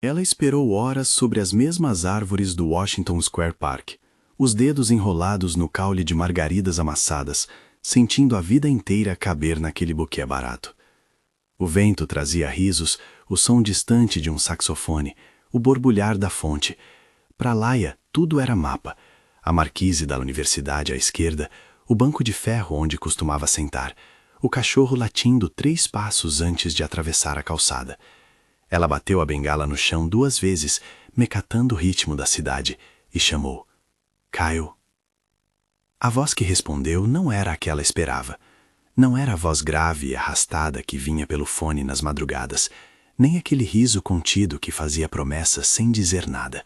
Ela esperou horas sobre as mesmas árvores do Washington Square Park, os dedos enrolados no caule de margaridas amassadas, sentindo a vida inteira caber naquele buquê barato. O vento trazia risos, o som distante de um saxofone, o borbulhar da fonte. Para Laia, tudo era mapa. A marquise da universidade à esquerda, o banco de ferro onde costumava sentar, o cachorro latindo 3 passos antes de atravessar a calçada. Ela bateu a bengala no chão 2 vezes, mecatando o ritmo da cidade, e chamou: Kyle. A voz que respondeu não era a que ela esperava. Não era a voz grave e arrastada que vinha pelo fone nas madrugadas, nem aquele riso contido que fazia promessas sem dizer nada.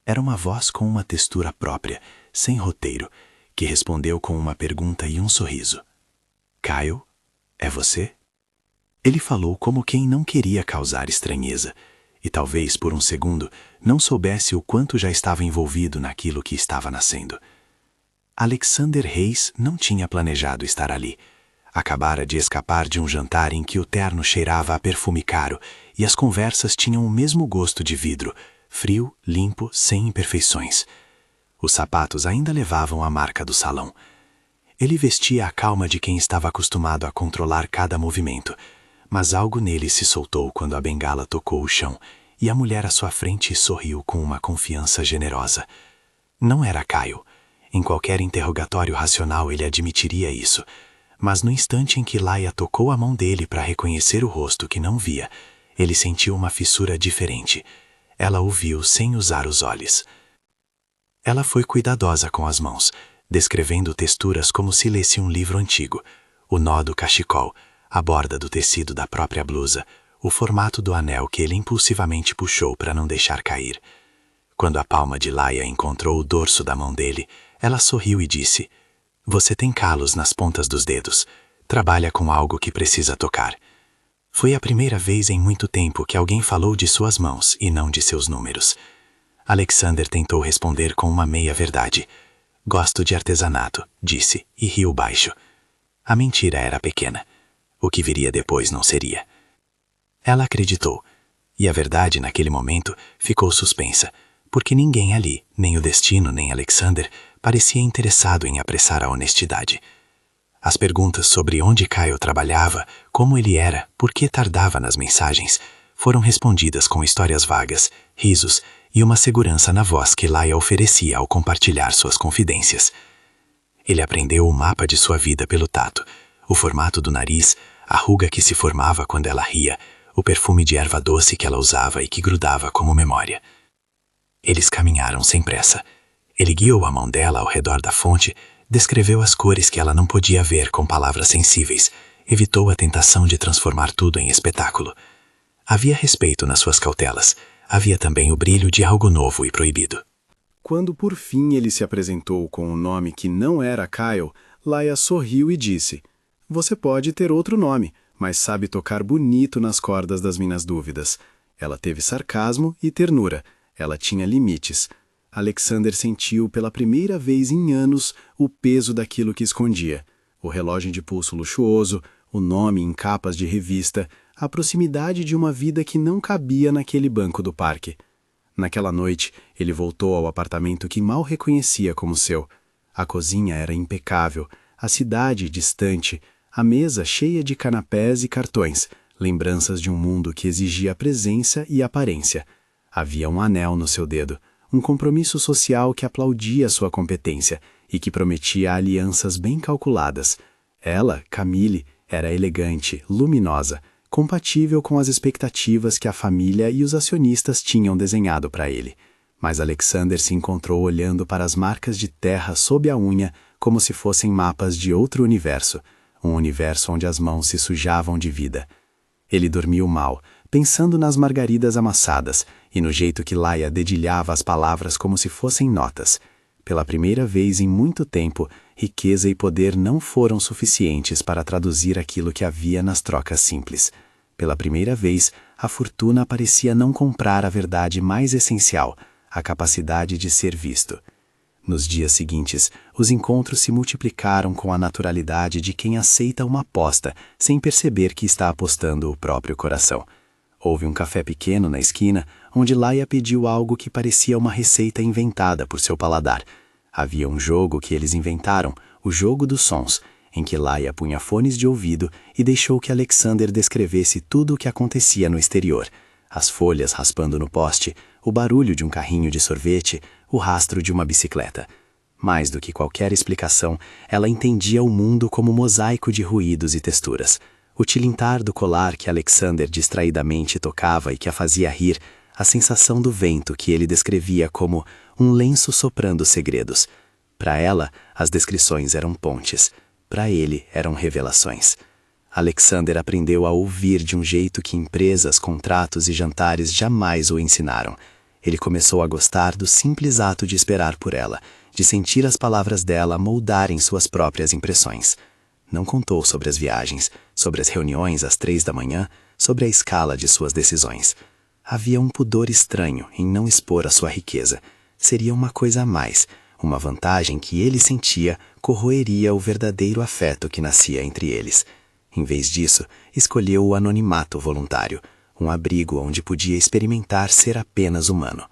Era uma voz com uma textura própria, sem roteiro, que respondeu com uma pergunta e um sorriso. Kyle, é você? Ele falou como quem não queria causar estranheza, e talvez por um segundo não soubesse o quanto já estava envolvido naquilo que estava nascendo. Alexander Reis não tinha planejado estar ali. Acabara de escapar de um jantar em que o terno cheirava a perfume caro e as conversas tinham o mesmo gosto de vidro, frio, limpo, sem imperfeições. Os sapatos ainda levavam a marca do salão. Ele vestia a calma de quem estava acostumado a controlar cada movimento, mas algo nele se soltou quando a bengala tocou o chão e a mulher à sua frente sorriu com uma confiança generosa. Não era Kyle. Em qualquer interrogatório racional ele admitiria isso, mas no instante em que Laia tocou a mão dele para reconhecer o rosto que não via, ele sentiu uma fissura diferente. Ela o viu sem usar os olhos. Ela foi cuidadosa com as mãos, descrevendo texturas como se lesse um livro antigo, o nó do cachecol, a borda do tecido da própria blusa, o formato do anel que ele impulsivamente puxou para não deixar cair. Quando a palma de Laia encontrou o dorso da mão dele, ela sorriu e disse: Você tem calos nas pontas dos dedos. Trabalha com algo que precisa tocar. Foi a primeira vez em muito tempo que alguém falou de suas mãos e não de seus números. Alexander tentou responder com uma meia-verdade. Gosto de artesanato, disse, e riu baixo. A mentira era pequena. O que viria depois não seria. Ela acreditou, e a verdade naquele momento ficou suspensa, porque ninguém ali, nem o destino nem Alexander, parecia interessado em apressar a honestidade. As perguntas sobre onde Kyle trabalhava, como ele era, por que tardava nas mensagens, foram respondidas com histórias vagas, risos e uma segurança na voz que Laia oferecia ao compartilhar suas confidências. Ele aprendeu o mapa de sua vida pelo tato, o formato do nariz, a ruga que se formava quando ela ria, o perfume de erva doce que ela usava e que grudava como memória. Eles caminharam sem pressa. Ele guiou a mão dela ao redor da fonte, descreveu as cores que ela não podia ver com palavras sensíveis, evitou a tentação de transformar tudo em espetáculo. Havia respeito nas suas cautelas, havia também o brilho de algo novo e proibido. Quando por fim ele se apresentou com um nome que não era Kyle, Laia sorriu e disse: Você pode ter outro nome, mas sabe tocar bonito nas cordas das minhas dúvidas. Ela teve sarcasmo e ternura. Ela tinha limites. Alexander sentiu pela primeira vez em anos o peso daquilo que escondia. O relógio de pulso luxuoso, o nome em capas de revista, a proximidade de uma vida que não cabia naquele banco do parque. Naquela noite, ele voltou ao apartamento que mal reconhecia como seu. A cozinha era impecável, a cidade distante, a mesa cheia de canapés e cartões, lembranças de um mundo que exigia presença e aparência. Havia um anel no seu dedo, um compromisso social que aplaudia sua competência e que prometia alianças bem calculadas. Ela, Camille, era elegante, luminosa, compatível com as expectativas que a família e os acionistas tinham desenhado para ele. Mas Alexander se encontrou olhando para as marcas de terra sob a unha como se fossem mapas de outro universo, um universo onde as mãos se sujavam de vida. Ele dormiu mal, pensando nas margaridas amassadas e no jeito que Laia dedilhava as palavras como se fossem notas. Pela primeira vez em muito tempo, riqueza e poder não foram suficientes para traduzir aquilo que havia nas trocas simples. Pela primeira vez, a fortuna parecia não comprar a verdade mais essencial, a capacidade de ser visto. Nos dias seguintes, os encontros se multiplicaram com a naturalidade de quem aceita uma aposta sem perceber que está apostando o próprio coração. Houve um café pequeno na esquina, onde Laia pediu algo que parecia uma receita inventada por seu paladar. Havia um jogo que eles inventaram, o jogo dos sons, em que Laia punha fones de ouvido e deixou que Alexander descrevesse tudo o que acontecia no exterior. As folhas raspando no poste, o barulho de um carrinho de sorvete, o rastro de uma bicicleta. Mais do que qualquer explicação, ela entendia o mundo como mosaico de ruídos e texturas. O tilintar do colar que Alexander distraidamente tocava e que a fazia rir, a sensação do vento que ele descrevia como um lenço soprando segredos. Para ela, as descrições eram pontes. Para ele, eram revelações. Alexander aprendeu a ouvir de um jeito que empresas, contratos e jantares jamais o ensinaram. Ele começou a gostar do simples ato de esperar por ela, de sentir as palavras dela moldarem suas próprias impressões. Não contou sobre as viagens, sobre as reuniões às 3 da manhã, sobre a escala de suas decisões. Havia um pudor estranho em não expor a sua riqueza. Seria uma coisa a mais, uma vantagem que ele sentia corroeria o verdadeiro afeto que nascia entre eles. Em vez disso, escolheu o anonimato voluntário, um abrigo onde podia experimentar ser apenas humano.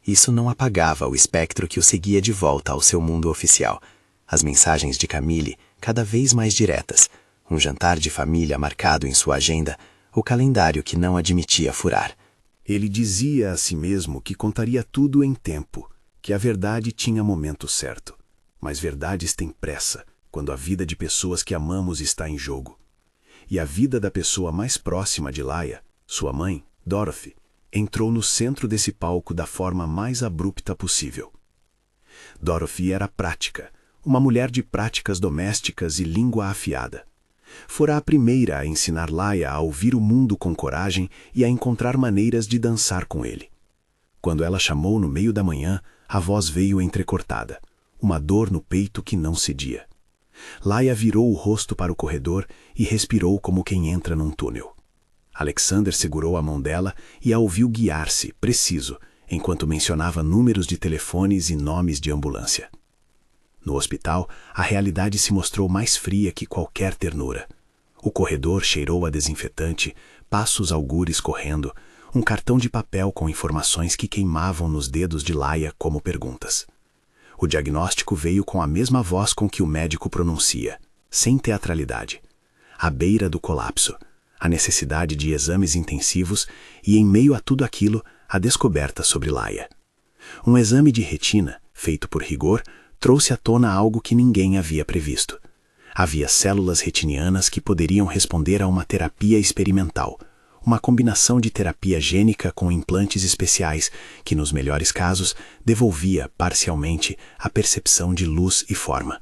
Isso não apagava o espectro que o seguia de volta ao seu mundo oficial. As mensagens de Camille, cada vez mais diretas, um jantar de família marcado em sua agenda, o calendário que não admitia furar. Ele dizia a si mesmo que contaria tudo em tempo, que a verdade tinha momento certo. Mas verdades têm pressa, quando a vida de pessoas que amamos está em jogo. E a vida da pessoa mais próxima de Laia, sua mãe, Dorothy, entrou no centro desse palco da forma mais abrupta possível. Dorothy era prática, uma mulher de práticas domésticas e língua afiada. Fora a primeira a ensinar Laia a ouvir o mundo com coragem e a encontrar maneiras de dançar com ele. Quando ela chamou no meio da manhã, a voz veio entrecortada, uma dor no peito que não cedia. Laia virou o rosto para o corredor e respirou como quem entra num túnel. Alexander segurou a mão dela e a ouviu guiar-se, preciso, enquanto mencionava números de telefones e nomes de ambulância. No hospital, a realidade se mostrou mais fria que qualquer ternura. O corredor cheirou a desinfetante, passos augures correndo, um cartão de papel com informações que queimavam nos dedos de Laia como perguntas. O diagnóstico veio com a mesma voz com que o médico pronuncia, sem teatralidade. À beira do colapso, a necessidade de exames intensivos e, em meio a tudo aquilo, a descoberta sobre Laia. Um exame de retina, feito por rigor, trouxe à tona algo que ninguém havia previsto. Havia células retinianas que poderiam responder a uma terapia experimental, uma combinação de terapia gênica com implantes especiais que, nos melhores casos, devolvia, parcialmente, a percepção de luz e forma.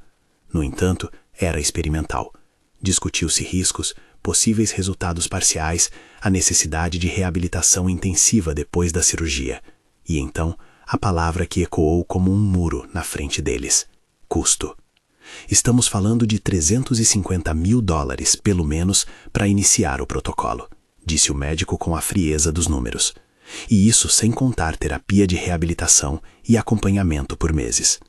No entanto, era experimental. Discutiu-se riscos, possíveis resultados parciais, a necessidade de reabilitação intensiva depois da cirurgia. E então, a palavra que ecoou como um muro na frente deles: custo. Estamos falando de $350 mil, pelo menos, para iniciar o protocolo, disse o médico com a frieza dos números. E isso sem contar terapia de reabilitação e acompanhamento por meses.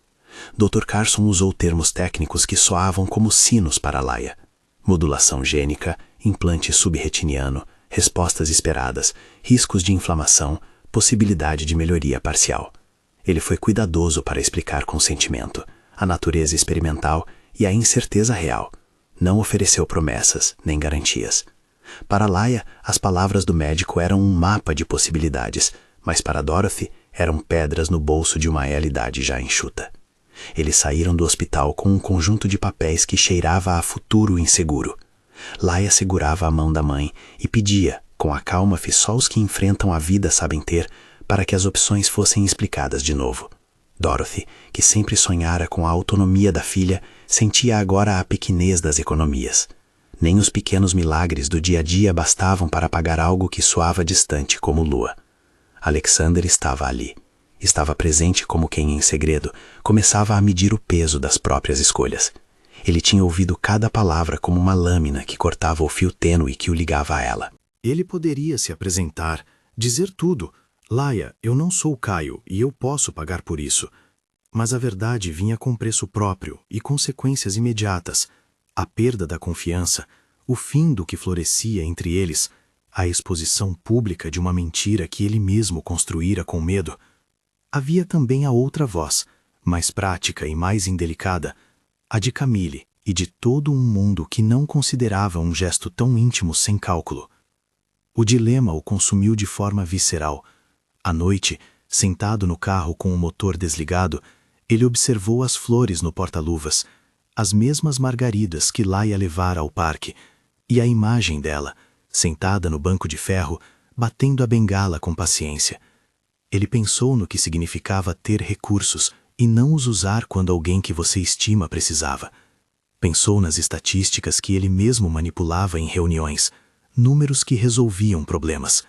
Dr. Carson usou termos técnicos que soavam como sinos para Laia. Modulação gênica, implante subretiniano, respostas esperadas, riscos de inflamação, possibilidade de melhoria parcial. Ele foi cuidadoso para explicar consentimento, a natureza experimental e a incerteza real. Não ofereceu promessas nem garantias. Para Laia, as palavras do médico eram um mapa de possibilidades, mas para Dorothy eram pedras no bolso de uma realidade já enxuta. Eles saíram do hospital com um conjunto de papéis que cheirava a futuro inseguro. Laia segurava a mão da mãe e pedia, com a calma que só os que enfrentam a vida sabem ter, para que as opções fossem explicadas de novo. Dorothy, que sempre sonhara com a autonomia da filha, sentia agora a pequenez das economias. Nem os pequenos milagres do dia a dia bastavam para pagar algo que soava distante como lua. Alexander estava ali. Estava presente como quem, em segredo, começava a medir o peso das próprias escolhas. Ele tinha ouvido cada palavra como uma lâmina que cortava o fio tênue que o ligava a ela. Ele poderia se apresentar, dizer tudo. Laia, eu não sou Caio e eu posso pagar por isso. Mas a verdade vinha com preço próprio e consequências imediatas. A perda da confiança, o fim do que florescia entre eles, a exposição pública de uma mentira que ele mesmo construíra com medo. Havia também a outra voz, mais prática e mais indelicada, a de Camille e de todo um mundo que não considerava um gesto tão íntimo sem cálculo. O dilema o consumiu de forma visceral. À noite, sentado no carro com o motor desligado, ele observou as flores no porta-luvas, as mesmas margaridas que Laia levara ao parque, e a imagem dela, sentada no banco de ferro, batendo a bengala com paciência. Ele pensou no que significava ter recursos e não os usar quando alguém que você estima precisava. Pensou nas estatísticas que ele mesmo manipulava em reuniões, números que resolviam problemas.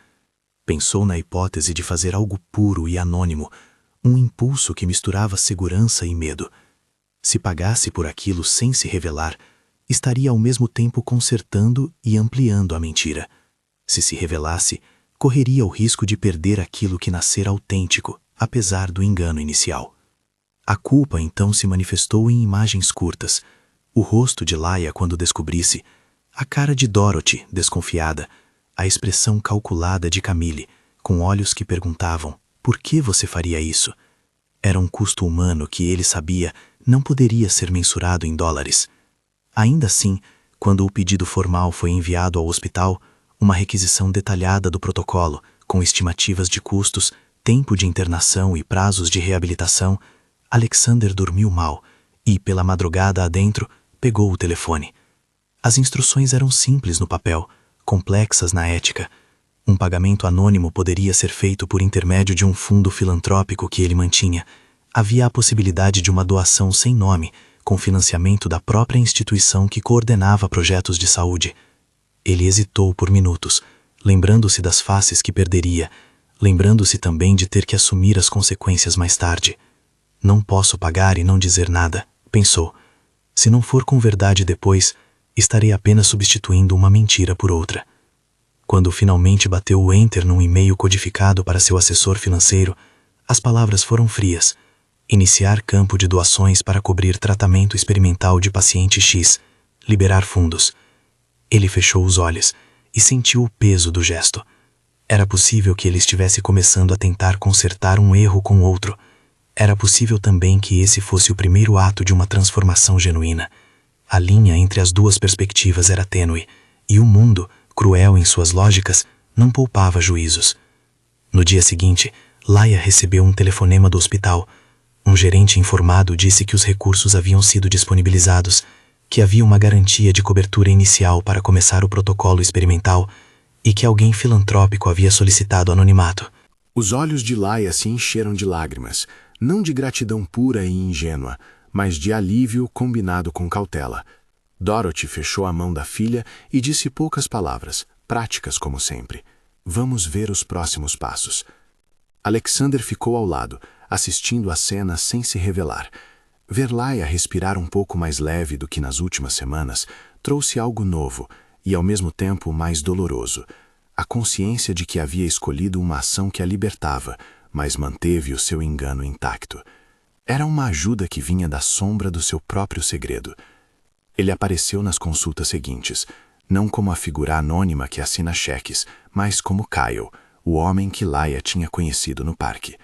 Pensou na hipótese de fazer algo puro e anônimo, um impulso que misturava segurança e medo. Se pagasse por aquilo sem se revelar, estaria ao mesmo tempo consertando e ampliando a mentira. Se revelasse, correria o risco de perder aquilo que nascera autêntico, apesar do engano inicial. A culpa então se manifestou em imagens curtas, o rosto de Laia quando descobrisse, a cara de Dorothy, desconfiada, a expressão calculada de Camille, com olhos que perguntavam, por que você faria isso? Era um custo humano que ele sabia não poderia ser mensurado em dólares. Ainda assim, quando o pedido formal foi enviado ao hospital, uma requisição detalhada do protocolo, com estimativas de custos, tempo de internação e prazos de reabilitação, Alexander dormiu mal e, pela madrugada adentro, pegou o telefone. As instruções eram simples no papel, complexas na ética. Um pagamento anônimo poderia ser feito por intermédio de um fundo filantrópico que ele mantinha. Havia a possibilidade de uma doação sem nome, com financiamento da própria instituição que coordenava projetos de saúde. Ele hesitou por minutos, lembrando-se das faces que perderia, lembrando-se também de ter que assumir as consequências mais tarde. Não posso pagar e não dizer nada, pensou. Se não for com verdade depois, estarei apenas substituindo uma mentira por outra. Quando finalmente bateu o enter num e-mail codificado para seu assessor financeiro, as palavras foram frias. Iniciar campo de doações para cobrir tratamento experimental de paciente X. Liberar fundos. Ele fechou os olhos e sentiu o peso do gesto. Era possível que ele estivesse começando a tentar consertar um erro com outro. Era possível também que esse fosse o primeiro ato de uma transformação genuína. A linha entre as duas perspectivas era tênue, e o mundo, cruel em suas lógicas, não poupava juízos. No dia seguinte, Laia recebeu um telefonema do hospital. Um gerente informado disse que os recursos haviam sido disponibilizados, que havia uma garantia de cobertura inicial para começar o protocolo experimental e que alguém filantrópico havia solicitado anonimato. Os olhos de Laia se encheram de lágrimas, não de gratidão pura e ingênua, mas de alívio combinado com cautela. Dorothy fechou a mão da filha e disse poucas palavras, práticas como sempre. Vamos ver os próximos passos. Alexander ficou ao lado, assistindo a cena sem se revelar. Ver Laia respirar um pouco mais leve do que nas últimas semanas trouxe algo novo e, ao mesmo tempo, mais doloroso. A consciência de que havia escolhido uma ação que a libertava, mas manteve o seu engano intacto. Era uma ajuda que vinha da sombra do seu próprio segredo. Ele apareceu nas consultas seguintes, não como a figura anônima que assina cheques, mas como Kyle, o homem que Laia tinha conhecido no parque.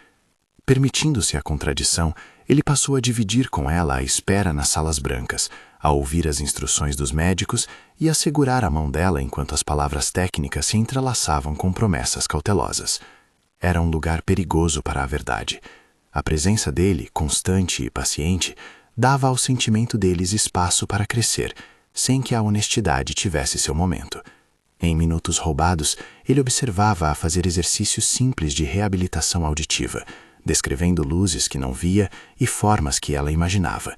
Permitindo-se a contradição, ele passou a dividir com ela a espera nas salas brancas, a ouvir as instruções dos médicos e a segurar a mão dela enquanto as palavras técnicas se entrelaçavam com promessas cautelosas. Era um lugar perigoso para a verdade. A presença dele, constante e paciente, dava ao sentimento deles espaço para crescer, sem que a honestidade tivesse seu momento. Em minutos roubados, ele observava-a fazer exercícios simples de reabilitação auditiva, descrevendo luzes que não via e formas que ela imaginava.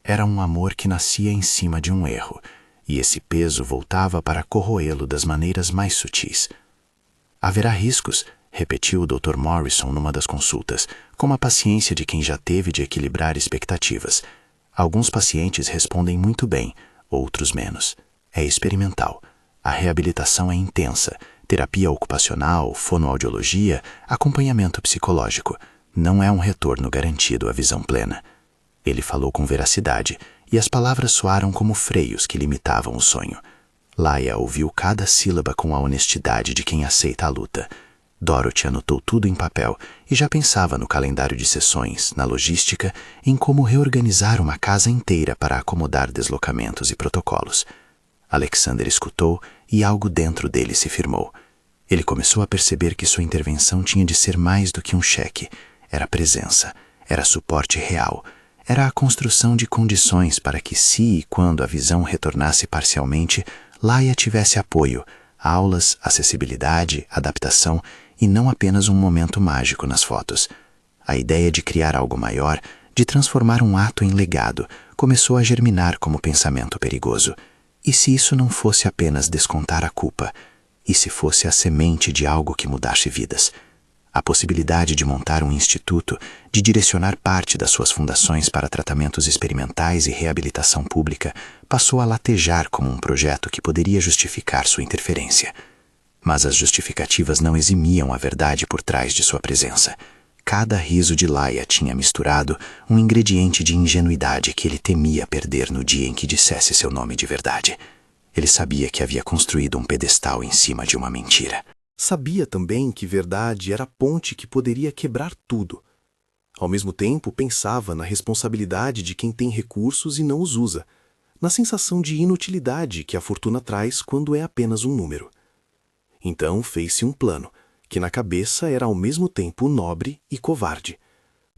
Era um amor que nascia em cima de um erro, e esse peso voltava para corroê-lo das maneiras mais sutis. Haverá riscos, repetiu o Dr. Morrison numa das consultas, com a paciência de quem já teve de equilibrar expectativas. Alguns pacientes respondem muito bem, outros menos. É experimental. A reabilitação é intensa. Terapia ocupacional, fonoaudiologia, acompanhamento psicológico. Não é um retorno garantido à visão plena. Ele falou com veracidade, e as palavras soaram como freios que limitavam o sonho. Laia ouviu cada sílaba com a honestidade de quem aceita a luta. Dorothy anotou tudo em papel e já pensava no calendário de sessões, na logística, em como reorganizar uma casa inteira para acomodar deslocamentos e protocolos. Alexander escutou e algo dentro dele se firmou. Ele começou a perceber que sua intervenção tinha de ser mais do que um cheque. Era presença, era suporte real, era a construção de condições para que, se e quando a visão retornasse parcialmente, Laia tivesse apoio, aulas, acessibilidade, adaptação e não apenas um momento mágico nas fotos. A ideia de criar algo maior, de transformar um ato em legado, começou a germinar como pensamento perigoso. E se isso não fosse apenas descontar a culpa? E se fosse a semente de algo que mudasse vidas? A possibilidade de montar um instituto, de direcionar parte das suas fundações para tratamentos experimentais e reabilitação pública, passou a latejar como um projeto que poderia justificar sua interferência. Mas as justificativas não eximiam a verdade por trás de sua presença. Cada riso de Laia tinha misturado um ingrediente de ingenuidade que ele temia perder no dia em que dissesse seu nome de verdade. Ele sabia que havia construído um pedestal em cima de uma mentira. Sabia também que verdade era a ponte que poderia quebrar tudo. Ao mesmo tempo, pensava na responsabilidade de quem tem recursos e não os usa, na sensação de inutilidade que a fortuna traz quando é apenas um número. Então fez-se um plano, que na cabeça era ao mesmo tempo nobre e covarde.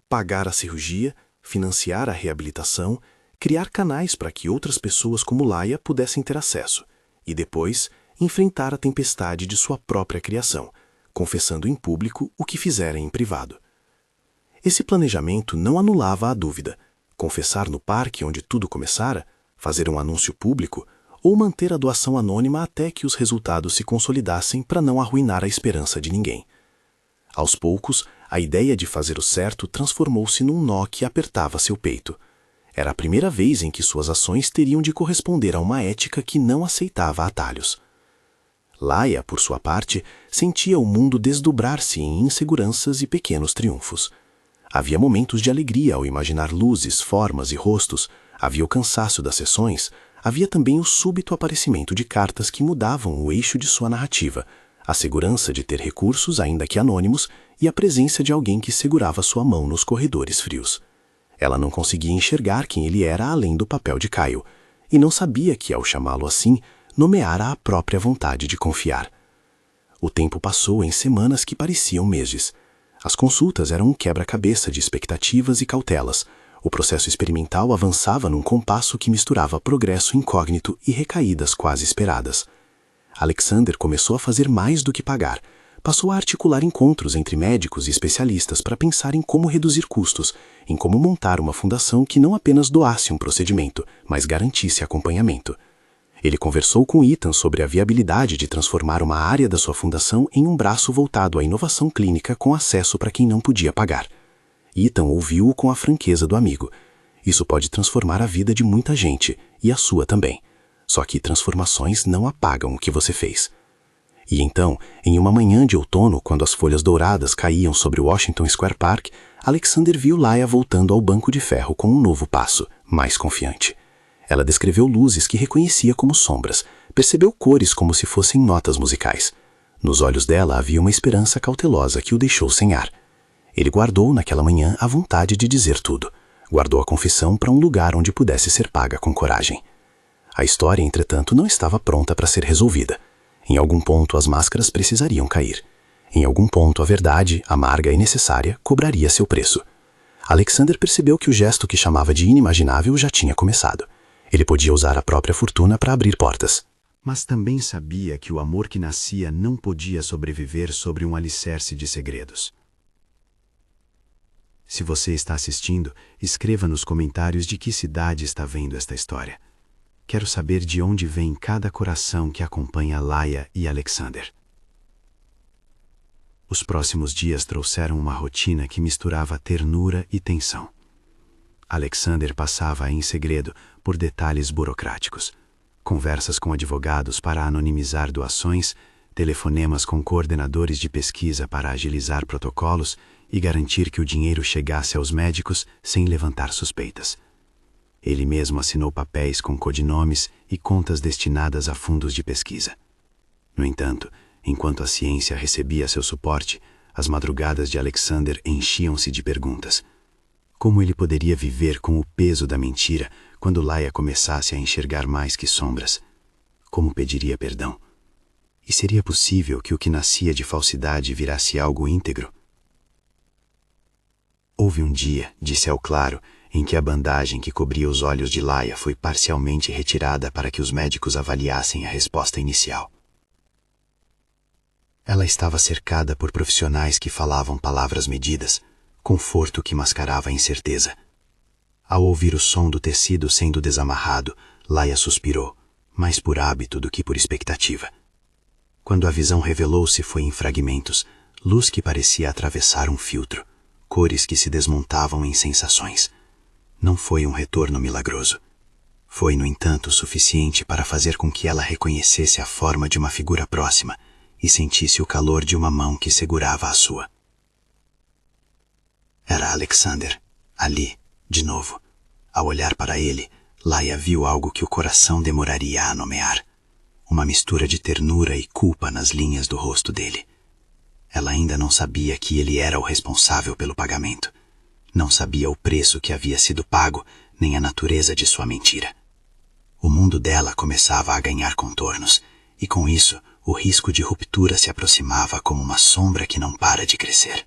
Pagar a cirurgia, financiar a reabilitação, criar canais para que outras pessoas como Laia pudessem ter acesso, e depois enfrentar a tempestade de sua própria criação, confessando em público o que fizera em privado. Esse planejamento não anulava a dúvida: confessar no parque onde tudo começara, fazer um anúncio público, ou manter a doação anônima até que os resultados se consolidassem para não arruinar a esperança de ninguém. Aos poucos, a ideia de fazer o certo transformou-se num nó que apertava seu peito. Era a primeira vez em que suas ações teriam de corresponder a uma ética que não aceitava atalhos. Laia, por sua parte, sentia o mundo desdobrar-se em inseguranças e pequenos triunfos. Havia momentos de alegria ao imaginar luzes, formas e rostos, havia o cansaço das sessões, havia também o súbito aparecimento de cartas que mudavam o eixo de sua narrativa, a segurança de ter recursos, ainda que anônimos, e a presença de alguém que segurava sua mão nos corredores frios. Ela não conseguia enxergar quem ele era além do papel de Kyle, e não sabia que, ao chamá-lo assim, nomeara a própria vontade de confiar. O tempo passou em semanas que pareciam meses. As consultas eram um quebra-cabeça de expectativas e cautelas. O processo experimental avançava num compasso que misturava progresso incógnito e recaídas quase esperadas. Alexander começou a fazer mais do que pagar. Passou a articular encontros entre médicos e especialistas para pensar em como reduzir custos, em como montar uma fundação que não apenas doasse um procedimento, mas garantisse acompanhamento. Ele conversou com Ethan sobre a viabilidade de transformar uma área da sua fundação em um braço voltado à inovação clínica com acesso para quem não podia pagar. Ethan ouviu-o com a franqueza do amigo. Isso pode transformar a vida de muita gente, e a sua também. Só que transformações não apagam o que você fez. E então, em uma manhã de outono, quando as folhas douradas caíam sobre o Washington Square Park, Alexander viu Laia voltando ao banco de ferro com um novo passo, mais confiante. Ela descreveu luzes que reconhecia como sombras, percebeu cores como se fossem notas musicais. Nos olhos dela havia uma esperança cautelosa que o deixou sem ar. Ele guardou naquela manhã a vontade de dizer tudo. Guardou a confissão para um lugar onde pudesse ser paga com coragem. A história, entretanto, não estava pronta para ser resolvida. Em algum ponto as máscaras precisariam cair. Em algum ponto a verdade, amarga e necessária, cobraria seu preço. Alexander percebeu que o gesto que chamava de inimaginável já tinha começado. Ele podia usar a própria fortuna para abrir portas. Mas também sabia que o amor que nascia não podia sobreviver sobre um alicerce de segredos. Se você está assistindo, escreva nos comentários de que cidade está vendo esta história. Quero saber de onde vem cada coração que acompanha Laia e Alexander. Os próximos dias trouxeram uma rotina que misturava ternura e tensão. Alexander passava em segredo por detalhes burocráticos. Conversas com advogados para anonimizar doações, telefonemas com coordenadores de pesquisa para agilizar protocolos e garantir que o dinheiro chegasse aos médicos sem levantar suspeitas. Ele mesmo assinou papéis com codinomes e contas destinadas a fundos de pesquisa. No entanto, enquanto a ciência recebia seu suporte, as madrugadas de Alexander enchiam-se de perguntas. Como ele poderia viver com o peso da mentira quando Laia começasse a enxergar mais que sombras? Como pediria perdão? E seria possível que o que nascia de falsidade virasse algo íntegro? Houve um dia, de céu claro, em que a bandagem que cobria os olhos de Laia foi parcialmente retirada para que os médicos avaliassem a resposta inicial. Ela estava cercada por profissionais que falavam palavras medidas, conforto que mascarava a incerteza. Ao ouvir o som do tecido sendo desamarrado, Laia suspirou, mais por hábito do que por expectativa. Quando a visão revelou-se foi em fragmentos, luz que parecia atravessar um filtro, cores que se desmontavam em sensações. Não foi um retorno milagroso. Foi, no entanto, suficiente para fazer com que ela reconhecesse a forma de uma figura próxima e sentisse o calor de uma mão que segurava a sua. Era Alexander, ali, de novo. Ao olhar para ele, Laia viu algo que o coração demoraria a nomear. Uma mistura de ternura e culpa nas linhas do rosto dele. Ela ainda não sabia que ele era o responsável pelo pagamento. Não sabia o preço que havia sido pago, nem a natureza de sua mentira. O mundo dela começava a ganhar contornos, e com isso, o risco de ruptura se aproximava como uma sombra que não para de crescer.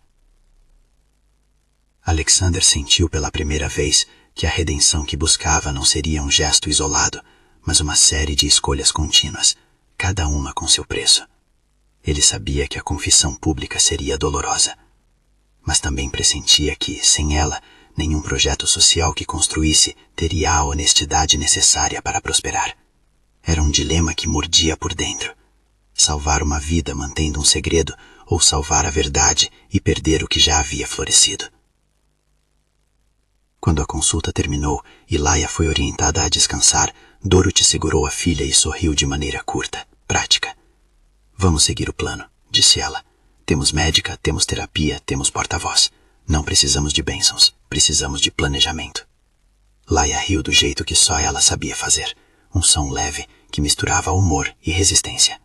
Alexander sentiu pela primeira vez que a redenção que buscava não seria um gesto isolado, mas uma série de escolhas contínuas, cada uma com seu preço. Ele sabia que a confissão pública seria dolorosa, mas também pressentia que, sem ela, nenhum projeto social que construísse teria a honestidade necessária para prosperar. Era um dilema que mordia por dentro. Salvar uma vida mantendo um segredo ou salvar a verdade e perder o que já havia florescido. Quando a consulta terminou e Laia foi orientada a descansar, Dorothy segurou a filha e sorriu de maneira curta, prática. Vamos seguir o plano, disse ela. Temos médica, temos terapia, temos porta-voz. Não precisamos de bênçãos, precisamos de planejamento. Laia riu do jeito que só ela sabia fazer, um som leve que misturava humor e resistência.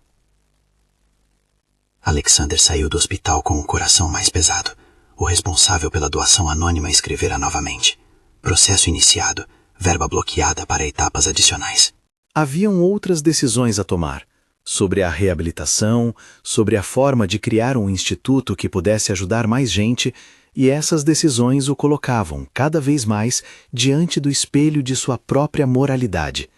Alexander saiu do hospital com o coração mais pesado. O responsável pela doação anônima escrevera novamente. Processo iniciado, verba bloqueada para etapas adicionais. Haviam outras decisões a tomar, sobre a reabilitação, sobre a forma de criar um instituto que pudesse ajudar mais gente, e essas decisões o colocavam, cada vez mais, diante do espelho de sua própria moralidade.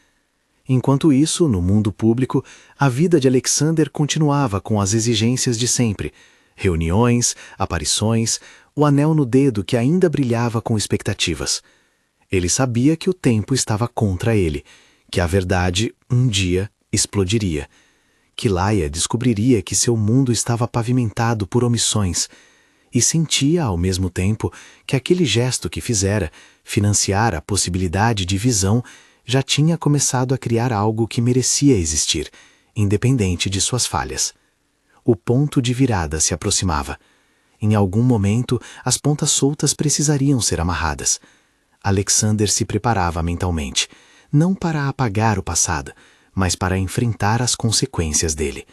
Enquanto isso, no mundo público, a vida de Alexander continuava com as exigências de sempre, reuniões, aparições, o anel no dedo que ainda brilhava com expectativas. Ele sabia que o tempo estava contra ele, que a verdade, um dia, explodiria, que Laia descobriria que seu mundo estava pavimentado por omissões, e sentia, ao mesmo tempo, que aquele gesto que fizera, financiar a possibilidade de visão, já tinha começado a criar algo que merecia existir, independente de suas falhas. O ponto de virada se aproximava. Em algum momento, as pontas soltas precisariam ser amarradas. Alexander se preparava mentalmente, não para apagar o passado, mas para enfrentar as consequências dele.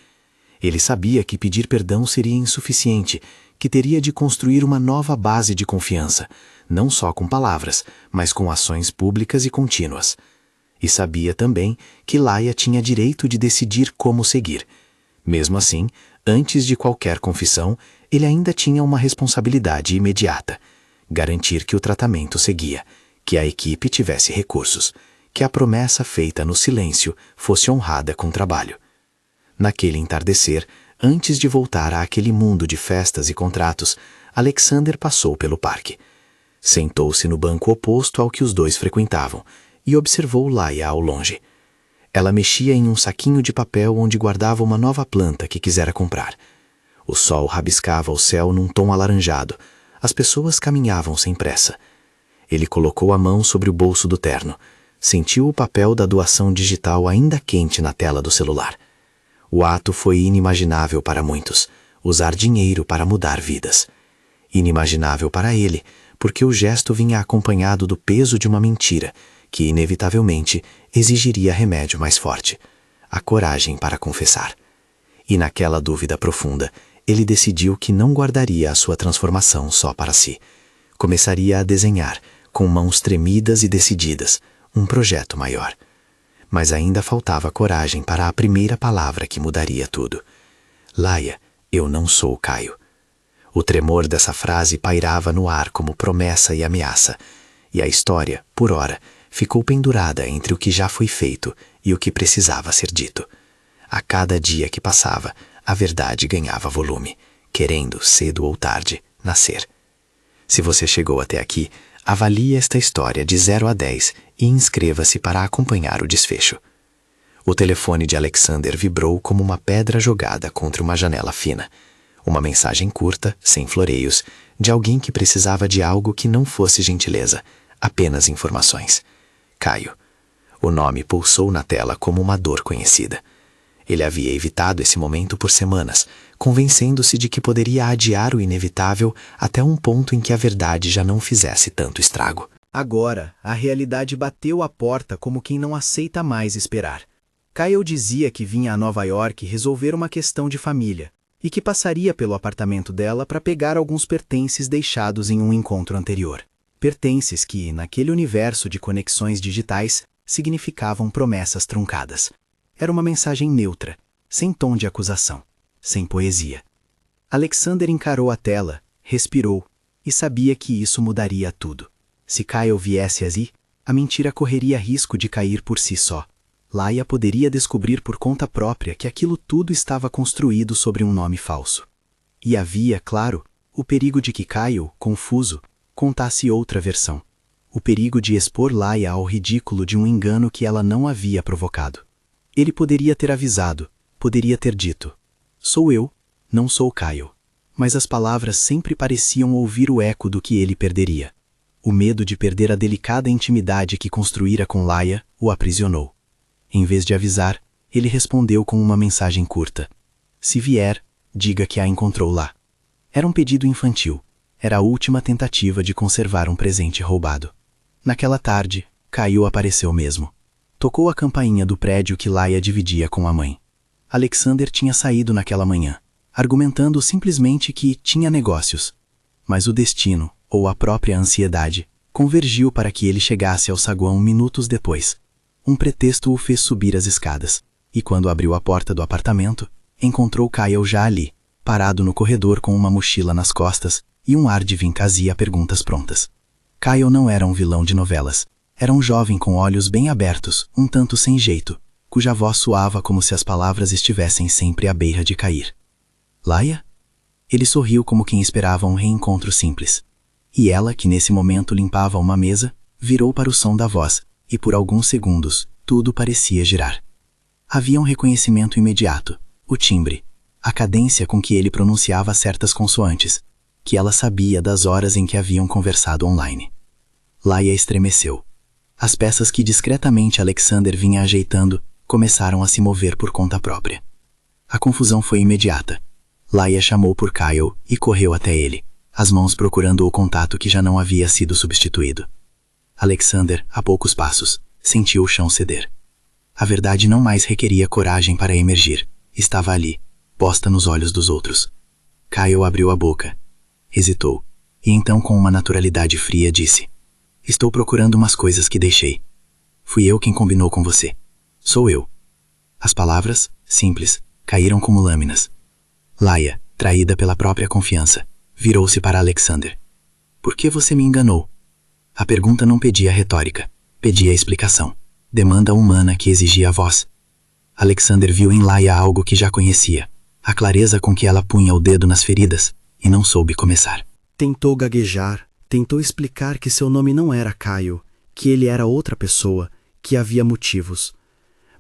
Ele sabia que pedir perdão seria insuficiente, que teria de construir uma nova base de confiança, não só com palavras, mas com ações públicas e contínuas. E sabia também que Laia tinha direito de decidir como seguir. Mesmo assim, antes de qualquer confissão, ele ainda tinha uma responsabilidade imediata: garantir que o tratamento seguia, que a equipe tivesse recursos, que a promessa feita no silêncio fosse honrada com trabalho. Naquele entardecer, antes de voltar àquele mundo de festas e contratos, Alexander passou pelo parque. Sentou-se no banco oposto ao que os dois frequentavam e observou Laia ao longe. Ela mexia em um saquinho de papel onde guardava uma nova planta que quisera comprar. O sol rabiscava o céu num tom alaranjado. As pessoas caminhavam sem pressa. Ele colocou a mão sobre o bolso do terno. Sentiu o papel da doação digital ainda quente na tela do celular. O ato foi inimaginável para muitos, usar dinheiro para mudar vidas. Inimaginável para ele, porque o gesto vinha acompanhado do peso de uma mentira, que inevitavelmente exigiria remédio mais forte, a coragem para confessar. E naquela dúvida profunda, ele decidiu que não guardaria a sua transformação só para si. Começaria a desenhar, com mãos tremidas e decididas, um projeto maior. Mas ainda faltava coragem para a primeira palavra que mudaria tudo. Laia, eu não sou Caio. O tremor dessa frase pairava no ar como promessa e ameaça, e a história, por ora, ficou pendurada entre o que já foi feito e o que precisava ser dito. A cada dia que passava, a verdade ganhava volume, querendo, cedo ou tarde, nascer. Se você chegou até aqui, avalie esta história de 0 a 10 e inscreva-se para acompanhar o desfecho. O telefone de Alexander vibrou como uma pedra jogada contra uma janela fina. Uma mensagem curta, sem floreios, de alguém que precisava de algo que não fosse gentileza, apenas informações. Caio. O nome pulsou na tela como uma dor conhecida. Ele havia evitado esse momento por semanas, convencendo-se de que poderia adiar o inevitável até um ponto em que a verdade já não fizesse tanto estrago. Agora, a realidade bateu à porta como quem não aceita mais esperar. Kyle dizia que vinha a Nova York resolver uma questão de família e que passaria pelo apartamento dela para pegar alguns pertences deixados em um encontro anterior. Pertences que, naquele universo de conexões digitais, significavam promessas truncadas. Era uma mensagem neutra, sem tom de acusação, sem poesia. Alexander encarou a tela, respirou e sabia que isso mudaria tudo. Se Kyle viesse aí, a mentira correria risco de cair por si só. Laia poderia descobrir por conta própria que aquilo tudo estava construído sobre um nome falso. E havia, claro, o perigo de que Kyle, confuso, contasse outra versão. O perigo de expor Laia ao ridículo de um engano que ela não havia provocado. Ele poderia ter avisado, poderia ter dito: sou eu, não sou Kyle. Mas as palavras sempre pareciam ouvir o eco do que ele perderia. O medo de perder a delicada intimidade que construíra com Laia o aprisionou. Em vez de avisar, ele respondeu com uma mensagem curta: se vier, diga que a encontrou lá. Era um pedido infantil. Era a última tentativa de conservar um presente roubado. Naquela tarde, Kyle apareceu mesmo. Tocou a campainha do prédio que Laia dividia com a mãe. Alexander tinha saído naquela manhã, argumentando simplesmente que tinha negócios. Mas o destino, ou a própria ansiedade, convergiu para que ele chegasse ao saguão minutos depois. Um pretexto o fez subir as escadas, e quando abriu a porta do apartamento, encontrou Kyle já ali, parado no corredor com uma mochila nas costas e um ar de vincasia a perguntas prontas. Kyle não era um vilão de novelas. Era um jovem com olhos bem abertos, um tanto sem jeito, cuja voz soava como se as palavras estivessem sempre à beira de cair. Laia? Ele sorriu como quem esperava um reencontro simples. E ela, que nesse momento limpava uma mesa, virou para o som da voz, e por alguns segundos, tudo parecia girar. Havia um reconhecimento imediato, o timbre, a cadência com que ele pronunciava certas consoantes, que ela sabia das horas em que haviam conversado online. Laia estremeceu. As peças que discretamente Alexander vinha ajeitando começaram a se mover por conta própria. A confusão foi imediata. Laia chamou por Kyle e correu até ele, as mãos procurando o contato que já não havia sido substituído. Alexander, a poucos passos, sentiu o chão ceder. A verdade não mais requeria coragem para emergir. Estava ali, posta nos olhos dos outros. Kyle abriu a boca. Hesitou, e então com uma naturalidade fria disse: estou procurando umas coisas que deixei. Fui eu quem combinou com você. Sou eu. As palavras, simples, caíram como lâminas. Laia, traída pela própria confiança, virou-se para Alexander. Por que você me enganou? A pergunta não pedia retórica, pedia explicação. Demanda humana que exigia a voz. Alexander viu em Laia algo que já conhecia, a clareza com que ela punha o dedo nas feridas, e não soube começar. Tentou gaguejar, tentou explicar que seu nome não era Kyle, que ele era outra pessoa, que havia motivos.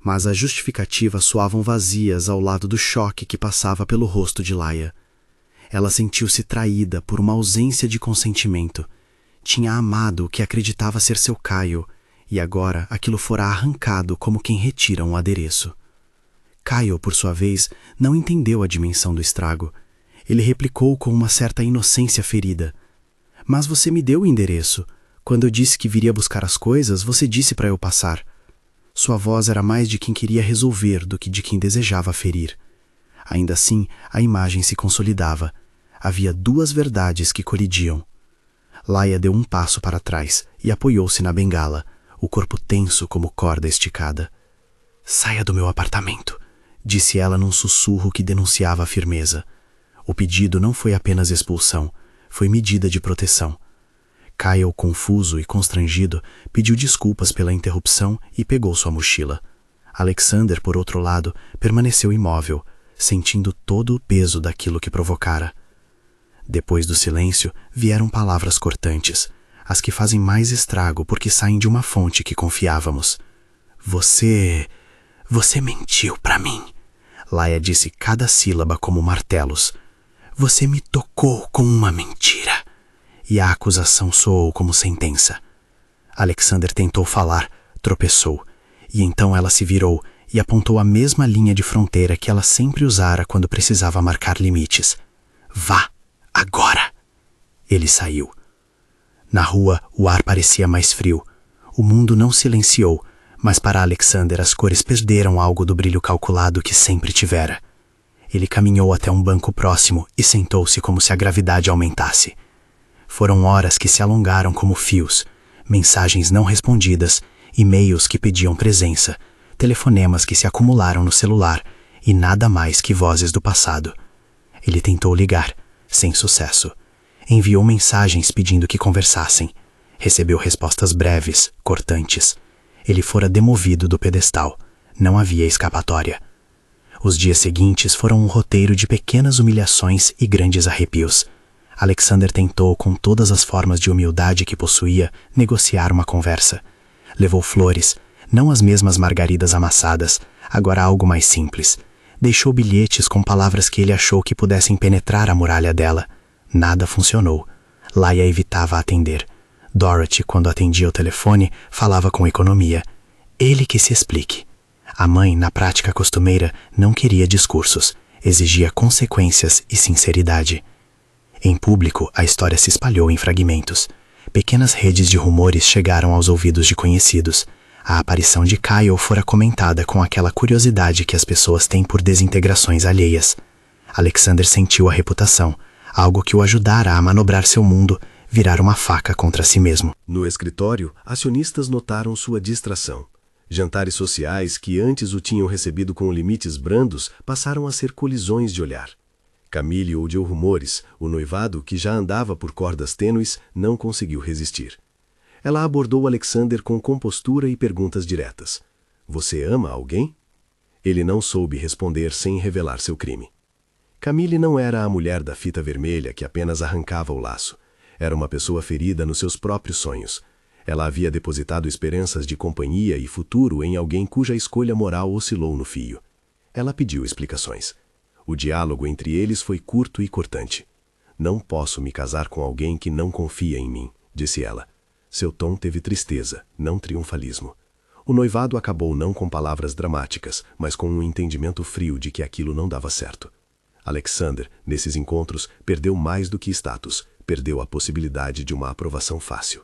Mas as justificativas soavam vazias ao lado do choque que passava pelo rosto de Laia. Ela sentiu-se traída por uma ausência de consentimento. Tinha amado o que acreditava ser seu Kyle, e agora aquilo fora arrancado como quem retira um adereço. Kyle, por sua vez, não entendeu a dimensão do estrago. Ele replicou com uma certa inocência ferida: mas você me deu o endereço. Quando eu disse que viria buscar as coisas, você disse para eu passar. Sua voz era mais de quem queria resolver do que de quem desejava ferir. Ainda assim, a imagem se consolidava. Havia duas verdades que colidiam. Laia deu um passo para trás e apoiou-se na bengala, o corpo tenso como corda esticada. Saia do meu apartamento, disse ela num sussurro que denunciava a firmeza. O pedido não foi apenas expulsão, foi medida de proteção. Kyle, confuso e constrangido, pediu desculpas pela interrupção e pegou sua mochila. Alexander, por outro lado, permaneceu imóvel, sentindo todo o peso daquilo que provocara. Depois do silêncio, vieram palavras cortantes, as que fazem mais estrago porque saem de uma fonte que confiávamos. Você mentiu para mim. Laia disse cada sílaba como martelos. Você me tocou com uma mentira. E a acusação soou como sentença. Alexander tentou falar, tropeçou, e então ela se virou e apontou a mesma linha de fronteira que ela sempre usara quando precisava marcar limites. Vá, agora! Ele saiu. Na rua, o ar parecia mais frio. O mundo não silenciou, mas para Alexander as cores perderam algo do brilho calculado que sempre tivera. Ele caminhou até um banco próximo e sentou-se como se a gravidade aumentasse. Foram horas que se alongaram como fios, mensagens não respondidas, e-mails que pediam presença, telefonemas que se acumularam no celular e nada mais que vozes do passado. Ele tentou ligar, sem sucesso. Enviou mensagens pedindo que conversassem. Recebeu respostas breves, cortantes. Ele fora demovido do pedestal. Não havia escapatória. Os dias seguintes foram um roteiro de pequenas humilhações e grandes arrepios. Alexander tentou, com todas as formas de humildade que possuía, negociar uma conversa. Levou flores, não as mesmas margaridas amassadas, agora algo mais simples. Deixou bilhetes com palavras que ele achou que pudessem penetrar a muralha dela. Nada funcionou. Laia evitava atender. Dorothy, quando atendia o telefone, falava com economia. Ele que se explique. A mãe, na prática costumeira, não queria discursos. Exigia consequências e sinceridade. Em público, a história se espalhou em fragmentos. Pequenas redes de rumores chegaram aos ouvidos de conhecidos. A aparição de Kyle fora comentada com aquela curiosidade que as pessoas têm por desintegrações alheias. Alexander sentiu a reputação, algo que o ajudara a manobrar seu mundo, virar uma faca contra si mesmo. No escritório, acionistas notaram sua distração. Jantares sociais que antes o tinham recebido com limites brandos passaram a ser colisões de olhar. Camille ouviu rumores, o noivado, que já andava por cordas tênues, não conseguiu resistir. Ela abordou Alexander com compostura e perguntas diretas. Você ama alguém? Ele não soube responder sem revelar seu crime. Camille não era a mulher da fita vermelha que apenas arrancava o laço. Era uma pessoa ferida nos seus próprios sonhos. Ela havia depositado esperanças de companhia e futuro em alguém cuja escolha moral oscilou no fio. Ela pediu explicações. O diálogo entre eles foi curto e cortante. Não posso me casar com alguém que não confia em mim, disse ela. Seu tom teve tristeza, não triunfalismo. O noivado acabou não com palavras dramáticas, mas com um entendimento frio de que aquilo não dava certo. Alexander, nesses encontros, perdeu mais do que status, perdeu a possibilidade de uma aprovação fácil.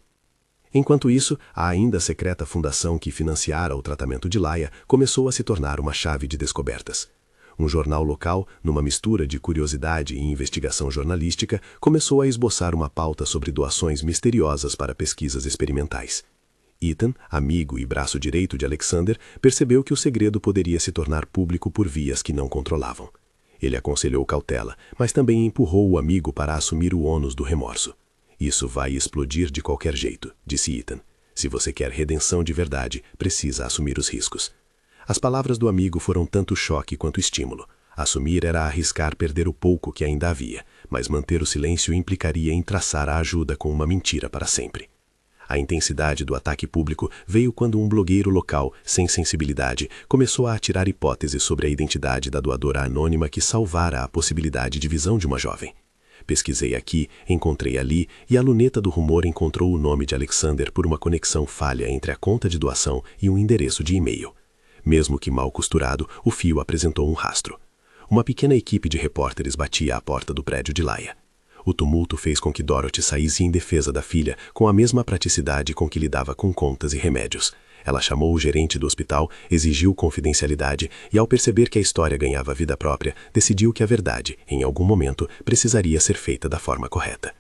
Enquanto isso, a ainda secreta fundação que financiara o tratamento de Laia começou a se tornar uma chave de descobertas. Um jornal local, numa mistura de curiosidade e investigação jornalística, começou a esboçar uma pauta sobre doações misteriosas para pesquisas experimentais. Ethan, amigo e braço direito de Alexander, percebeu que o segredo poderia se tornar público por vias que não controlavam. Ele aconselhou cautela, mas também empurrou o amigo para assumir o ônus do remorso. Isso vai explodir de qualquer jeito, disse Ethan. Se você quer redenção de verdade, precisa assumir os riscos. As palavras do amigo foram tanto choque quanto estímulo. Assumir era arriscar perder o pouco que ainda havia, mas manter o silêncio implicaria em traçar a ajuda com uma mentira para sempre. A intensidade do ataque público veio quando um blogueiro local, sem sensibilidade, começou a atirar hipóteses sobre a identidade da doadora anônima que salvara a possibilidade de visão de uma jovem. Pesquisei aqui, encontrei ali, e a luneta do rumor encontrou o nome de Alexander por uma conexão falha entre a conta de doação e um endereço de e-mail. Mesmo que mal costurado, o fio apresentou um rastro. Uma pequena equipe de repórteres batia à porta do prédio de Laia. O tumulto fez com que Dorothy saísse em defesa da filha com a mesma praticidade com que lidava com contas e remédios. Ela chamou o gerente do hospital, exigiu confidencialidade e, ao perceber que a história ganhava vida própria, decidiu que a verdade, em algum momento, precisaria ser feita da forma correta.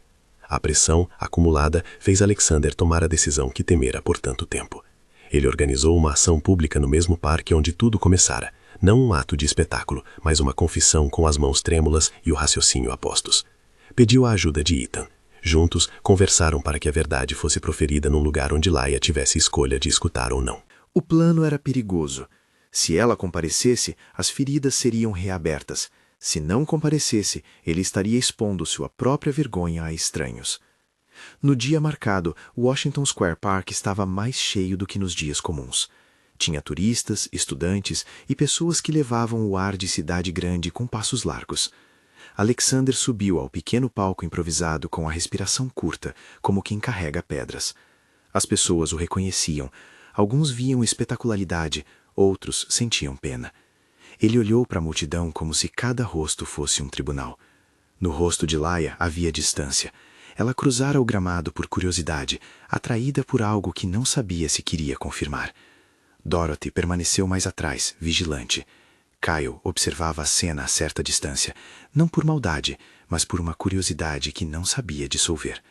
A pressão, acumulada, fez Alexander tomar a decisão que temera por tanto tempo. Ele organizou uma ação pública no mesmo parque onde tudo começara. Não um ato de espetáculo, mas uma confissão com as mãos trêmulas e o raciocínio a postos. Pediu a ajuda de Ethan. Juntos, conversaram para que a verdade fosse proferida num lugar onde Laia tivesse escolha de escutar ou não. O plano era perigoso. Se ela comparecesse, as feridas seriam reabertas. Se não comparecesse, ele estaria expondo sua própria vergonha a estranhos. No dia marcado, Washington Square Park estava mais cheio do que nos dias comuns. Tinha turistas, estudantes e pessoas que levavam o ar de cidade grande com passos largos. Alexander subiu ao pequeno palco improvisado com a respiração curta, como quem carrega pedras. As pessoas o reconheciam. Alguns viam espetacularidade, outros sentiam pena. Ele olhou para a multidão como se cada rosto fosse um tribunal. No rosto de Laia havia distância. Ela cruzara o gramado por curiosidade, atraída por algo que não sabia se queria confirmar. Dorothy permaneceu mais atrás, vigilante. Kyle observava a cena a certa distância, não por maldade, mas por uma curiosidade que não sabia dissolver.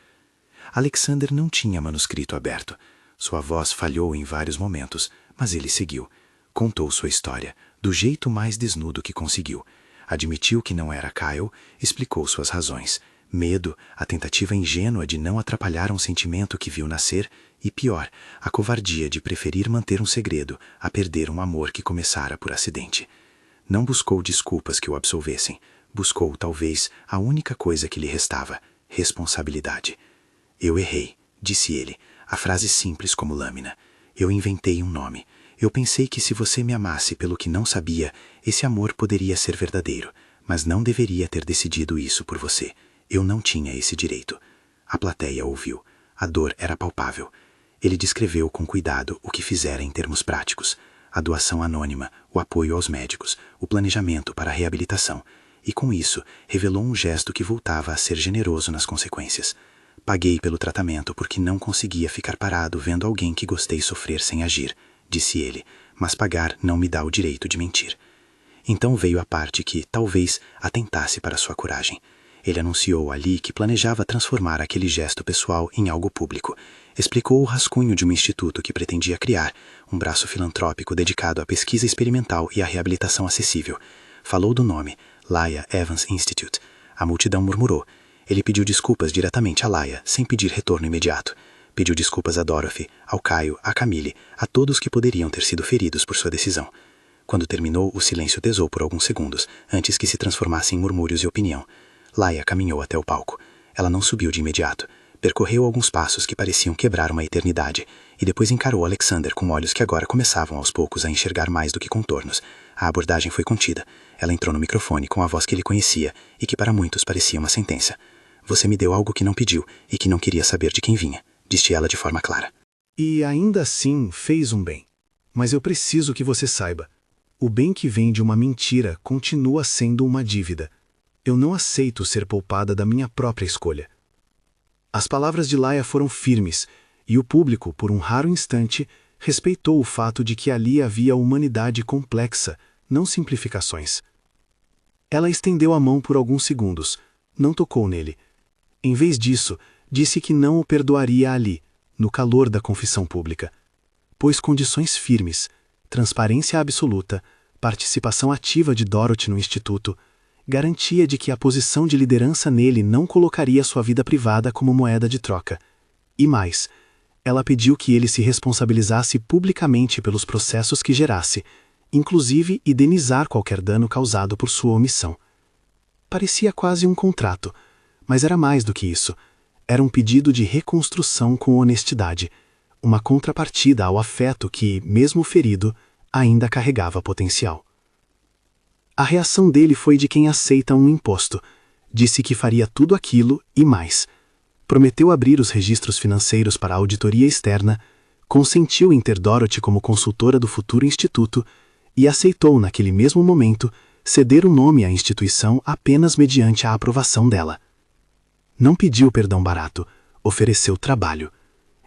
Alexander não tinha manuscrito aberto. Sua voz falhou em vários momentos, mas ele seguiu. Contou sua história, do jeito mais desnudo que conseguiu. Admitiu que não era Kyle, explicou suas razões. Medo, a tentativa ingênua de não atrapalhar um sentimento que viu nascer, e pior, a covardia de preferir manter um segredo a perder um amor que começara por acidente. Não buscou desculpas que o absolvessem. Buscou, talvez, a única coisa que lhe restava: responsabilidade. Eu errei, disse ele, a frase simples como lâmina. Eu inventei um nome. Eu pensei que se você me amasse pelo que não sabia, esse amor poderia ser verdadeiro, mas não deveria ter decidido isso por você. Eu não tinha esse direito. A plateia ouviu. A dor era palpável. Ele descreveu com cuidado o que fizera em termos práticos. A doação anônima, o apoio aos médicos, o planejamento para a reabilitação. E com isso, revelou um gesto que voltava a ser generoso nas consequências. Paguei pelo tratamento porque não conseguia ficar parado vendo alguém que gostei sofrer sem agir, disse ele, mas pagar não me dá o direito de mentir. Então veio a parte que, talvez, atentasse para sua coragem. Ele anunciou ali que planejava transformar aquele gesto pessoal em algo público. Explicou o rascunho de um instituto que pretendia criar, um braço filantrópico dedicado à pesquisa experimental e à reabilitação acessível. Falou do nome, Laia Evans Institute. A multidão murmurou. Ele pediu desculpas diretamente a Laia, sem pedir retorno imediato. Pediu desculpas a Dorothy, ao Caio, a Camille, a todos que poderiam ter sido feridos por sua decisão. Quando terminou, o silêncio pesou por alguns segundos, antes que se transformasse em murmúrios e opinião. Laia caminhou até o palco. Ela não subiu de imediato. Percorreu alguns passos que pareciam quebrar uma eternidade, e depois encarou Alexander com olhos que agora começavam aos poucos a enxergar mais do que contornos. A abordagem foi contida. Ela entrou no microfone com a voz que ele conhecia e que para muitos parecia uma sentença. Você me deu algo que não pediu e que não queria saber de quem vinha, disse ela de forma clara. E ainda assim fez um bem. Mas eu preciso que você saiba. O bem que vem de uma mentira continua sendo uma dívida. Eu não aceito ser poupada da minha própria escolha. As palavras de Laia foram firmes, e o público, por um raro instante, respeitou o fato de que ali havia humanidade complexa, não simplificações. Ela estendeu a mão por alguns segundos, não tocou nele. Em vez disso, disse que não o perdoaria ali, no calor da confissão pública. Pôs condições firmes, transparência absoluta, participação ativa de Dorothy no instituto, garantia de que a posição de liderança nele não colocaria sua vida privada como moeda de troca. E mais, ela pediu que ele se responsabilizasse publicamente pelos processos que gerasse, inclusive indenizar qualquer dano causado por sua omissão. Parecia quase um contrato, mas era mais do que isso. Era um pedido de reconstrução com honestidade, uma contrapartida ao afeto que, mesmo ferido, ainda carregava potencial. A reação dele foi de quem aceita um imposto. Disse que faria tudo aquilo e mais. Prometeu abrir os registros financeiros para a auditoria externa, consentiu em ter Dorothy como consultora do futuro instituto e aceitou, naquele mesmo momento, ceder o nome à instituição apenas mediante a aprovação dela. Não pediu perdão barato, ofereceu trabalho.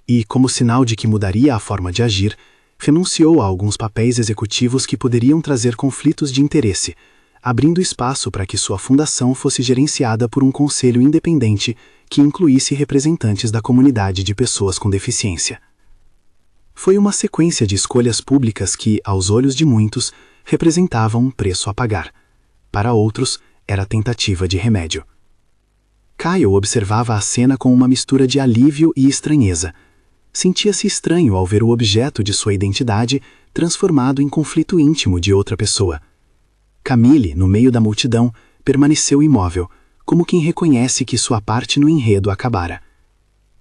E, como sinal de que mudaria a forma de agir, renunciou a alguns papéis executivos que poderiam trazer conflitos de interesse, abrindo espaço para que sua fundação fosse gerenciada por um conselho independente que incluísse representantes da comunidade de pessoas com deficiência. Foi uma sequência de escolhas públicas que, aos olhos de muitos, representavam um preço a pagar. Para outros, era tentativa de remédio. Kyle observava a cena com uma mistura de alívio e estranheza. Sentia-se estranho ao ver o objeto de sua identidade transformado em conflito íntimo de outra pessoa. Camille, no meio da multidão, permaneceu imóvel, como quem reconhece que sua parte no enredo acabara.